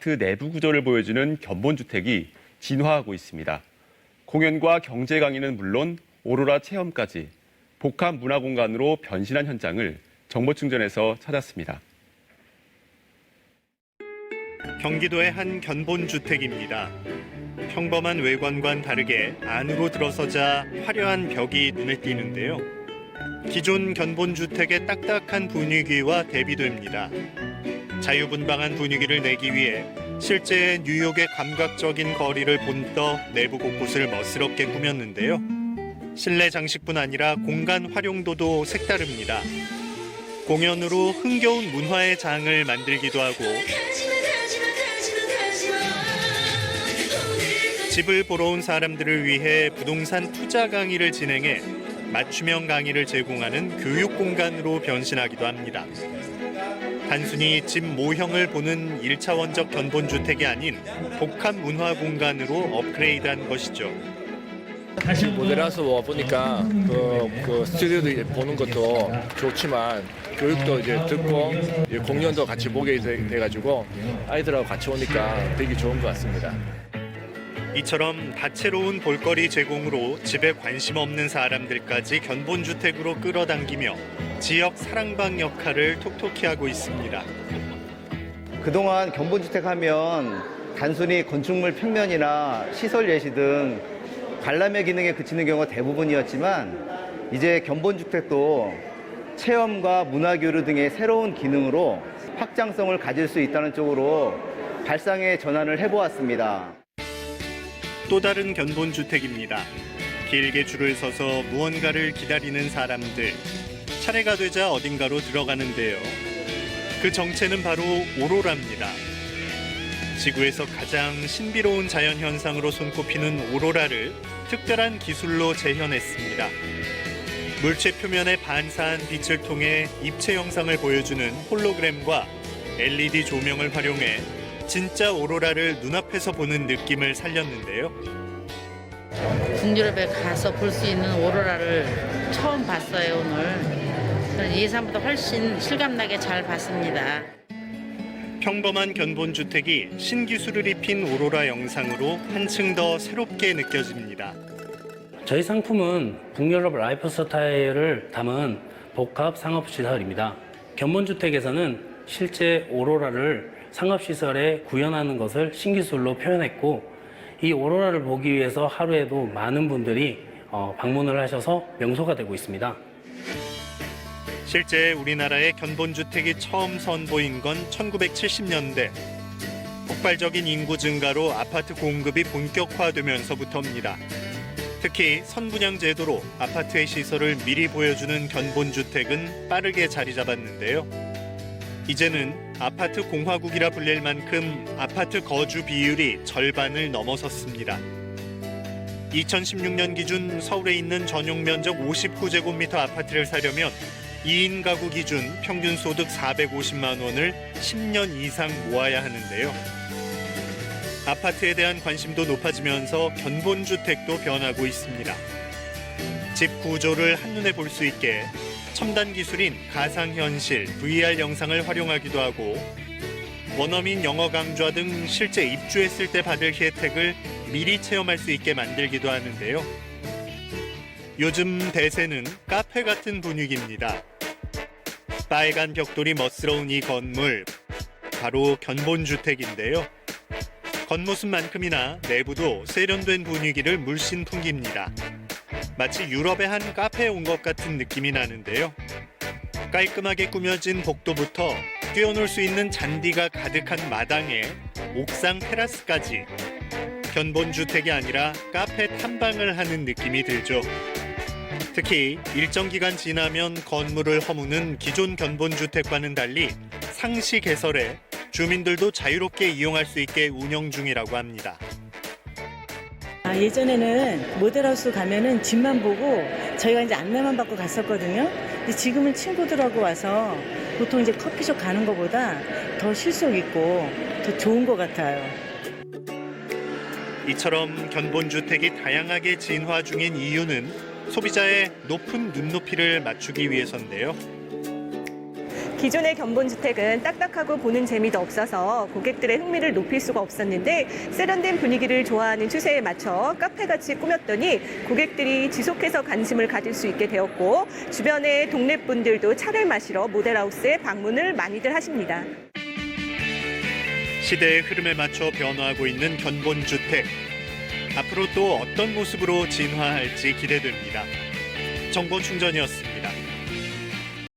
아파트 내부 구조를 보여주는 견본주택이 진화하고 있습니다. 공연과 경제 강의는 물론 오로라 체험까지 복합 문화공간으로 변신한 현장을 정보충전에서 찾았습니다. 경기도의 한 견본주택입니다. 평범한 외관과는 다르게 안으로 들어서자 화려한 벽이 눈에 띄는데요. 기존 견본주택의 딱딱한 분위기와 대비됩니다. 자유분방한 분위기를 내기 위해 실제 뉴욕의 감각적인 거리를 본떠 내부 곳곳을 멋스럽게 꾸몄는데요. 실내 장식뿐 아니라 공간 활용도도 색다릅니다. 공연으로 흥겨운 문화의 장을 만들기도 하고 집을 보러 온 사람들을 위해 부동산 투자 강의를 진행해 맞춤형 강의를 제공하는 교육 공간으로 변신하기도 합니다. 단순히 집 모형을 보는 1차원적 견본주택이 아닌 복합 문화 공간으로 업그레이드한 것이죠. 모델하우스 와 보니까 그 스튜디오도 보는 것도 좋지만 교육도 이제 듣고 공연도 같이 보게 돼가지고 아이들하고 같이 오니까 되게 좋은 것 같습니다. 이처럼 다채로운 볼거리 제공으로 집에 관심 없는 사람들까지 견본주택으로 끌어당기며 지역 사랑방 역할을 톡톡히 하고 있습니다. 그동안 견본주택 하면 단순히 건축물 평면이나 시설 예시 등 관람의 기능에 그치는 경우가 대부분이었지만 이제 견본주택도 체험과 문화교류 등의 새로운 기능으로 확장성을 가질 수 있다는 쪽으로 발상의 전환을 해보았습니다. 또 다른 견본주택입니다. 길게 줄을 서서 무언가를 기다리는 사람들. 차례가 되자 어딘가로 들어가는데요. 그 정체는 바로 오로라입니다. 지구에서 가장 신비로운 자연현상으로 손꼽히는 오로라를 특별한 기술로 재현했습니다. 물체 표면에 반사한 빛을 통해 입체 영상을 보여주는 홀로그램과 LED 조명을 활용해 진짜 오로라를 눈앞에서 보는 느낌을 살렸는데요. 북유럽에 가서 볼 수 있는 오로라를 처음 봤어요, 오늘. 예상보다 훨씬 실감나게 잘 봤습니다. 평범한 견본주택이 신기술을 입힌 오로라 영상으로 한층 더 새롭게 느껴집니다. 저희 상품은 북유럽 라이프 스타일을 담은 복합 상업시설입니다. 견본주택에서는 실제 오로라를 상업시설에 구현하는 것을 신기술로 표현했고 이 오로라를 보기 위해서 하루에도 많은 분들이 방문을 하셔서 명소가 되고 있습니다. 실제 우리나라의 견본주택이 처음 선보인 건 1970년대. 폭발적인 인구 증가로 아파트 공급이 본격화되면서부터입니다. 특히 선분양 제도로 아파트의 시설을 미리 보여주는 견본주택은 빠르게 자리 잡았는데요. 이제는 아파트 공화국이라 불릴 만큼 아파트 거주 비율이 절반을 넘어섰습니다. 2016년 기준 서울에 있는 전용 면적 59제곱미터 아파트를 사려면 2인 가구 기준 평균 소득 450만 원을 10년 이상 모아야 하는데요. 아파트에 대한 관심도 높아지면서 견본주택도 변하고 있습니다. 집 구조를 한눈에 볼 수 있게 첨단 기술인 가상현실, VR 영상을 활용하기도 하고 원어민 영어 강좌 등 실제 입주했을 때 받을 혜택을 미리 체험할 수 있게 만들기도 하는데요. 요즘 대세는 카페 같은 분위기입니다. 빨간 벽돌이 멋스러운 이 건물, 바로 견본주택인데요. 겉모습만큼이나 내부도 세련된 분위기를 물씬 풍깁니다. 마치 유럽의 한 카페에 온 것 같은 느낌이 나는데요. 깔끔하게 꾸며진 복도부터 뛰어놀 수 있는 잔디가 가득한 마당에 옥상 테라스까지 견본주택이 아니라 카페 탐방을 하는 느낌이 들죠. 특히 일정 기간 지나면 건물을 허무는 기존 견본주택과는 달리 상시 개설해 주민들도 자유롭게 이용할 수 있게 운영 중이라고 합니다. 예전에는 모델하우스 가면은 집만 보고 저희가 이제 안내만 받고 갔었거든요. 근데 지금은 친구들하고 와서 보통 이제 커피숍 가는 것보다 더 실속 있고 더 좋은 것 같아요. 이처럼 견본주택이 다양하게 진화 중인 이유는 소비자의 높은 눈높이를 맞추기 위해서인데요. 기존의 견본주택은 딱딱하고 보는 재미도 없어서 고객들의 흥미를 높일 수가 없었는데 세련된 분위기를 좋아하는 추세에 맞춰 카페같이 꾸몄더니 고객들이 지속해서 관심을 가질 수 있게 되었고 주변의 동네 분들도 차를 마시러 모델하우스에 방문을 많이들 하십니다. 시대의 흐름에 맞춰 변화하고 있는 견본주택. 앞으로 또 어떤 모습으로 진화할지 기대됩니다. 정보충전이었습니다.